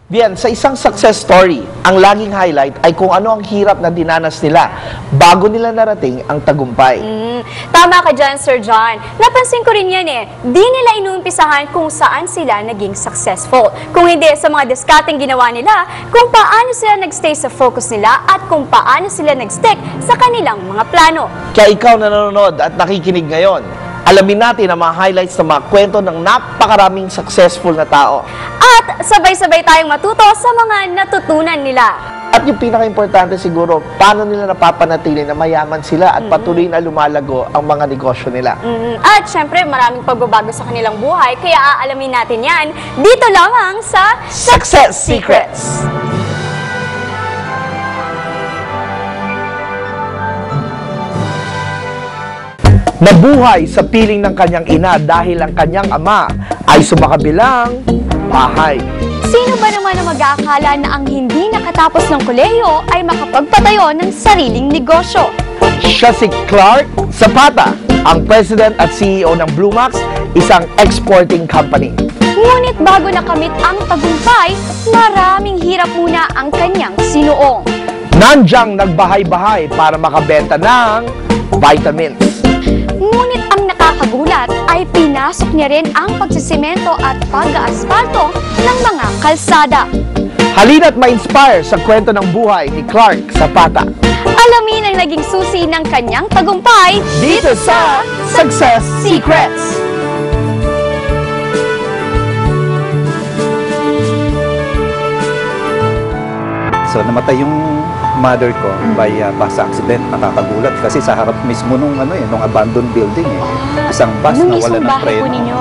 Bien, sa isang success story, ang laging highlight ay kung ano ang hirap na dinanas nila bago nila narating ang tagumpay. Tama ka dyan, Sir John. Napansin ko rin yan eh. Di nila inuumpisahan kung saan sila naging successful. Kung hindi sa mga diskateng ginawa nila, kung paano sila nagstay sa focus nila at kung paano sila nagstick sa kanilang mga plano. Kaya ikaw na nanonood at nakikinig ngayon, alamin natin ang mga highlights ng mga kwento ng napakaraming successful na tao. At sabay-sabay tayong matuto sa mga natutunan nila. At yung pinaka-importante siguro, paano nila napapanatili na mayaman sila at patuloy na lumalago ang mga negosyo nila. At syempre, maraming pagbabago sa kanilang buhay, kaya aalamin natin yan dito lamang sa Success Secrets! Nabuhay sa piling ng kanyang ina dahil ang kanyang ama ay sumakabilang bahay. Sino ba naman ang mag-aakala na ang hindi nakatapos ng kolehiyo ay makapagpatayo ng sariling negosyo? Siya si Clark Zapata, ang President at CEO ng Blue Max, isang exporting company. Ngunit bago nakamit ang tagumpay, maraming hirap muna ang kanyang sinuong. Nandyang nagbahay-bahay para makabenta ng vitamins. Ngunit ang nakakagulat ay pinasok niya rin ang pagsisemento at pag-aasfalto ng mga kalsada. Halina't ma-inspire sa kwento ng buhay ni Clark Zapata. Alamin ang naging susi ng kanyang tagumpay Dito sa Success Secrets! So namatay yung mother ko by bus accident. Nakakagulat kasi sa harap mismo nung nung abandoned building eh. Isang bus na wala ng preno. Ninyo.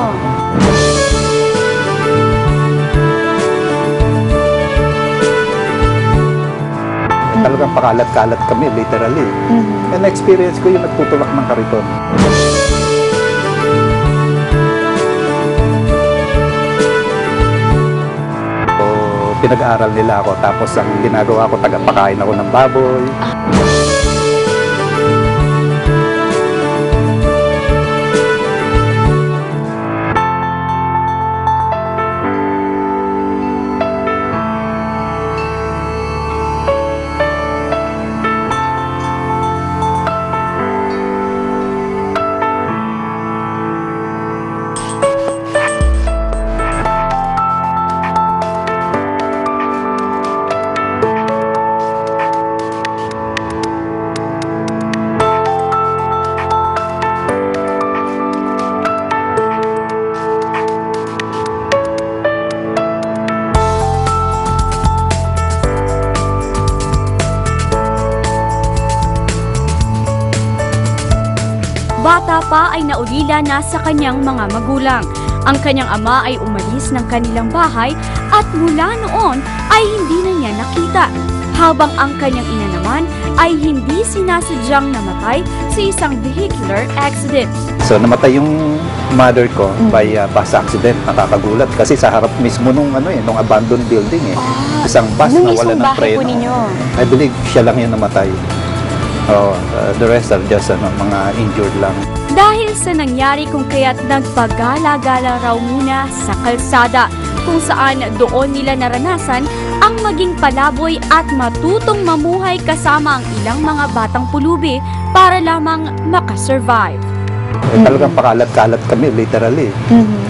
Talagang pakalat-kalat kami literally. And experience ko yung nagtutulak ng kariton. Pinag-aaral nila ako, tapos ang ginagawa ko, tagapakain ako ng baboy. Bata pa ay naulila na sa kanyang mga magulang. Ang kanyang ama ay umalis ng kanilang bahay at mula noon ay hindi na niya nakita. Habang ang kanyang ina naman ay hindi sinasadyang namatay sa isang vehicular accident. So namatay yung mother ko by bus accident. Nakakagulat kasi sa harap mismo nung nung abandoned building eh. Isang bus na wala ng preno. I believe siya lang yung namatay. The rest are just mga injured lang. Dahil sa nangyari kung kaya't nagpagala-gala raw muna sa kalsada, kung saan doon nila naranasan ang maging palaboy at matutong mamuhay kasama ang ilang mga batang pulubi para lamang makasurvive. Talagang pakalat-kalat kami literally.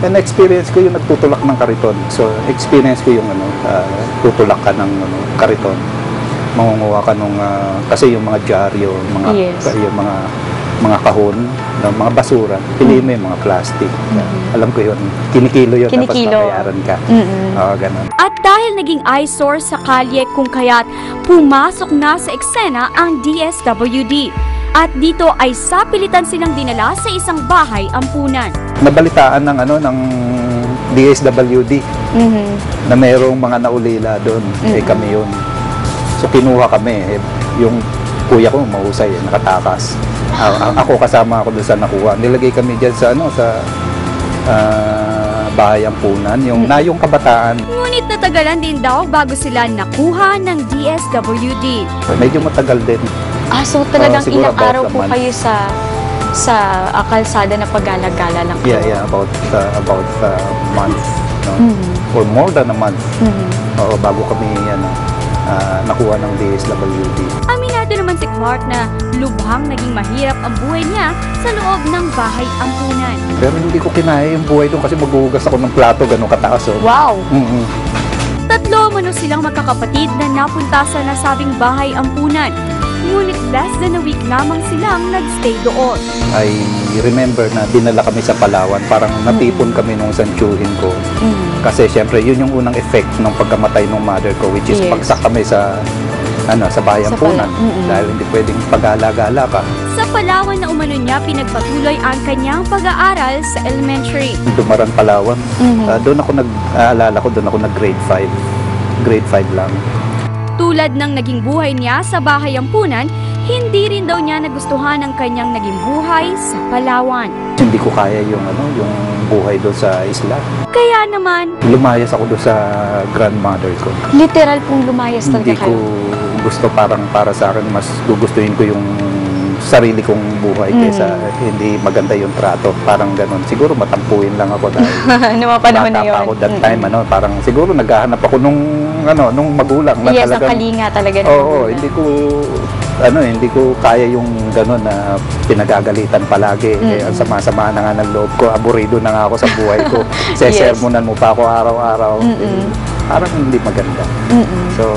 And experience ko yung nagtutulak ng kariton. So experience ko yung tutulak ka ng kariton. Mangunguha ka nung kasi yung mga dyaryo, yung mga kahon, ng mga basura, piliin mo yung mga plastic. Alam ko yun, kinikilo yun, tapos mabayaran ka. Ganun. At dahil naging eyesore sa kalye kung kaya't pumasok na sa eksena ang DSWD. At dito ay sapilitan silang dinala sa isang bahay ampunan. Nabalitaan ng DSWD na mayroong mga naulila doon, kami yun. So kinuha kami, yung kuya ko mahusay, nakatakas. Ako kasama ako doon sa nakuha. Nilagay kami diyan sa bahay ampunan, yung nayong kabataan. Ngunit natagalan din daw bago sila nakuha ng DSWD. Medyo matagal din. So talagang ilang araw po kayo sa kalsada na paggala-gala lang? Yeah, about a month. No? for more than a month. Oo, bago kami nakuha ng DSWD. Aminado naman si Clark na lubhang naging mahirap ang buhay niya sa loob ng bahay ampunan. Pero hindi ko kinaya yung buhay doon kasi maghuhugas ako ng plato, ganun kataas. Oh. Wow! Tatlo mano silang magkakapatid na napunta sa nasabing bahay ampunan. Ngunit less than a week lamang silang nagstay doon. I remember na dinala kami sa Palawan, parang natipon kami nung santyuhin ko. Kasi syempre yun yung unang effect ng pagkamatay ng mother ko, which is Yes. pagsak kami sa bahay Sa ampunan. Dahil hindi pwedeng pag-alagala ka. Sa Palawan na umano niya pinagpatuloy ang kanyang pag-aaral sa elementary. Dumaran Palawan. Doon ako nag-aalala ko, doon ako nag-grade 5. Grade 5 lang. Tulad ng naging buhay niya sa bahay ampunan, hindi rin daw niya nagustuhan ang kanyang naging buhay sa Palawan. Hindi ko kaya yung buhay doon sa isla. Kaya naman, Lumayas ako doon sa grandmother ko. Literal pong lumayas Hindi talaga ko kayo. gusto, parang para sa akin, mas gugustuhin ko yung sarili kong buhay kaysa hindi maganda yung trato. Parang ganun. Siguro matampuin lang ako dahil Noong mga panahon na bata yun. pa ako that time. Parang siguro naghahanap ako nung magulang na Yes, ang talagang kalinga talaga. ng Oo, magulang. hindi ko kaya yung gano'n na pinagagalitan palagi. Ang sama-sama na nga ng loob ko, aburido na nga ako sa buhay ko. Sesermonan mo pa ako araw-araw. Parang hindi maganda. So,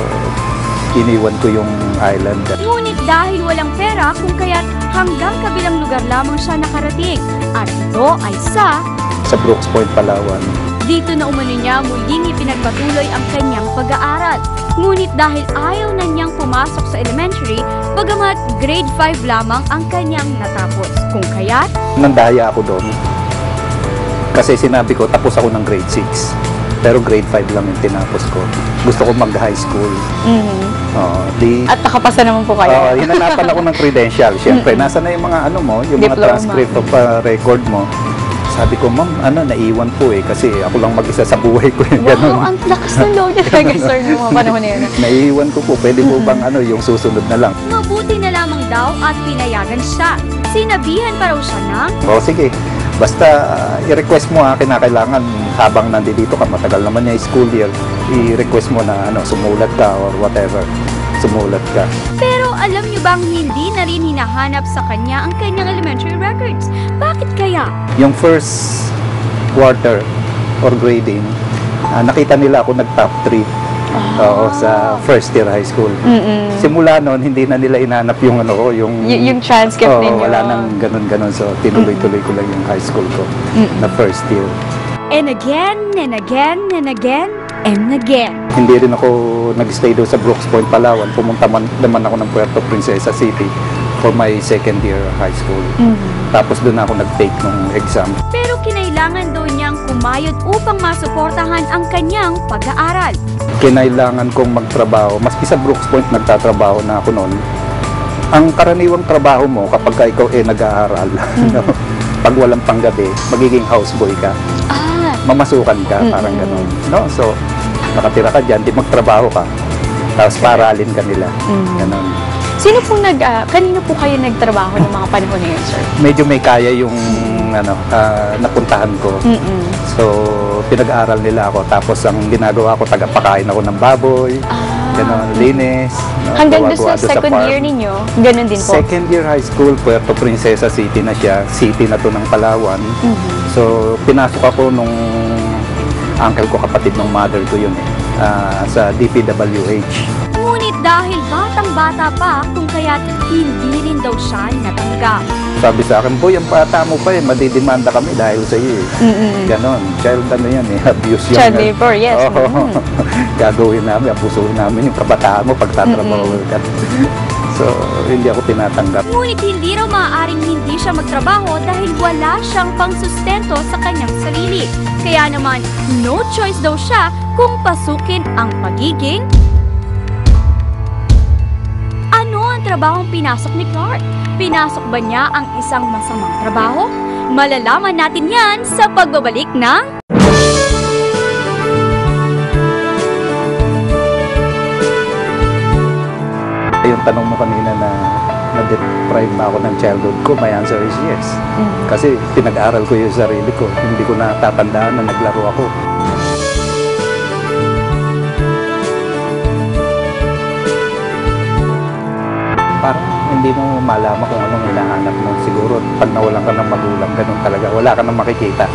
iniwan ko yung island. ngunit dahil walang pera kung kaya't hanggang kabilang lugar lamang siya nakarating. At ito ay Sa Brooks Point, Palawan. dito na umano niya muling ipinagpatuloy ang kanyang pag-aaral. Ngunit dahil ayaw na niyang pumasok sa elementary, bagamat grade 5 lamang ang kanyang natapos. Kung kaya't Nandaya ako doon. Kasi sinabi ko, tapos ako ng grade 6. Pero grade 5 lang yung tinapos ko. Gusto ko mag-high school. At nakapasa naman po kayo. Hinanapan ako ng credential. Siyempre, nasa na yung mga yung mga Diploma. transcript of record mo. Sabi ko, ma'am, naiwan po kasi ako lang mag-isa sa buhay ko. Wow, ang lakas ng loob niya talaga, sir, noong mga panahon na yun. Naiwan ko po, pwede po bang yung susunod na lang? mabuti na lamang daw at pinayagan siya. Sinabihan pa raw siya ng O sige, basta i-request mo kinakailangan habang nandito ka, matagal naman yung school year, i-request mo na sumulat ka or whatever, sumulat ka. pero alam niyo bang hindi na rin hinahanap sa kanya ang kanyang elementary records? Bakit kaya? Yung first quarter or grading, nakita nila ako nag-top 3 sa first year high school. Simula noon, hindi na nila inanap yung Yung transcript ninyo. wala nang ganun-ganun. So, tinuloy-tuloy ko lang yung high school ko na first year. And again, and again, and again, and again. Hindi rin ako nag-stay doon sa Brooks Point, Palawan. Pumunta naman ako ng Puerto Princesa City for my second year high school. Tapos doon ako nag-take ng exam. Pero kinailangan daw niyang kumayod upang masuportahan ang kanyang pag-aaral. Kinailangan kong magtrabaho. Maski sa Brooks Point, nagtatrabaho na ako noon. Ang karaniwang trabaho mo kapag ikaw nag-aaral, pag walang panggabi, magiging houseboy ka. Mamasukan ka, parang gano'n. No? So, nakatira ka dyan, di magtrabaho ka. Tapos paralin ka nila. Ganon. Sino po kanino po kayo nagtrabaho ng mga panahon na yun, sir? Medyo may kaya yung napuntahan ko. So, pinag-aaral nila ako. Tapos, ang ginagawa ko, tagapakain ako ng baboy. Ganon, linis. No? Hanggang doon sa Gawa-gawa second farm. year ninyo, ganun din po. Second year high school, Puerto Princesa City na siya. City na to ng Palawan. So, pinasok ako nung uncle ko, kapatid ng mother ko yun sa DPWH. Ngunit dahil batang-bata pa, kung kaya't hindi rin daw siya natanggap. Sabi sa akin, boy, ang bata mo pa madidemanda kami dahil sa iyo Ganon. Child abuse yun. Child labor, yes. Oo. Gagawin namin, abusuhin namin yung kabataan mo pag tatrabaho ka. So, hindi ako tinatanggap. Ngunit hindi raw maaaring hindi siya magtrabaho dahil wala siyang pangsustento sa kanyang sarili. Kaya naman, no choice daw siya kung pasukin ang pagiging... Ano ang trabahong pinasok ni Clark? Pinasok ba niya ang isang masamang trabaho? Malalaman natin yan sa pagbabalik ng... Yung tanong mo kanina na na-deprive ba ako ng childhood ko, my answer is yes. Kasi pinag-aral ko yung sarili ko. Hindi ko natatandaan na naglaro ako. parang hindi mo malaman kung anong hinahanap mo. Siguro pag nawalan ka ng magulang, ganun talaga. Wala ka nang makikita.